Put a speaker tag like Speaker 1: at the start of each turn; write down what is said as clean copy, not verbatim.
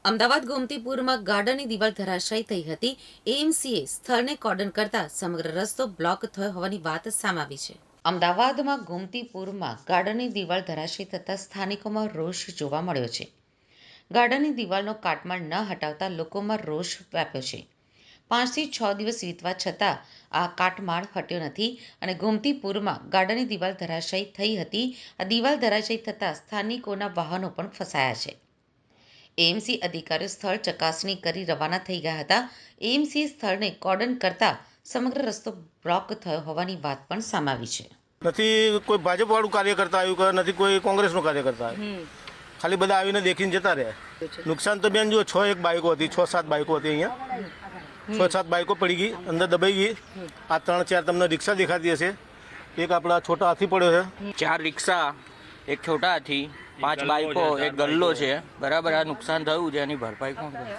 Speaker 1: અમદાવાદ ગોમતીપુરમાં ગાર્ડનની દિવાલ ધરાશાયી થઈ હતી। એએમસીએ સ્થળને કોર્ડન કરતા સમગ્ર રસ્તો બ્લોક થયો હોવાની વાત સામે આવી છે। અમદાવાદમાં ગોમતીપુરમાં ગાર્ડનની દિવાલ ધરાશાયી થતાં સ્થાનિકોમાં રોષ જોવા મળ્યો છે। ગાર્ડનની દિવાલનો કાટમાળ ન હટાવતા લોકોમાં રોષ વ્યાપ્યો છે। 5 થી 6 દિવસ વીતવા છતાં આ કાટમાળ હટ્યો નથી અને ગોમતીપુરમાં ગાર્ડનની દિવાલ ધરાશાયી થઈ હતી। આ દિવાલ ધરાશાયી થતાં સ્થાનિકોના વાહનો પણ ફસાયા છે। એએમસી અધિકારીઓ સ્થળ ચકાસણી કરી રવાના થઈ ગયા હતા। એએમસી સ્થળને કોર્ડન કરતા સમગ્ર રસ્તો બ્લોક થયો હોવાની વાત પણ સામે આવી છે।
Speaker 2: નથી કોઈ ભાજપવાળું કાર્યકર્તા આવ્યું કે નથી કોઈ કોંગ્રેસનો કાર્યકર્તા આવ્યો, ખાલી બધા આવીને દેખીને જતા રહ્યા। નુકસાન તો બેન જો 6 બાઈકો હતી, 6-7 બાઈકો હતી, અહીંયા 6-7 બાઈકો પડી ગઈ, અંદર દબાઈ ગઈ। આ 3-4 તમને રિક્ષા દેખાતી હશે, એક આપણા છોટા હાથી પડ્યો છે,
Speaker 3: 4 રિક્ષા, એક છોટા હાથી, 5 બાઈકો, એક ગલ્લો છે। બરાબર, આ નુકસાન થયું છે, એની ભરપાઈ કોણ કરે?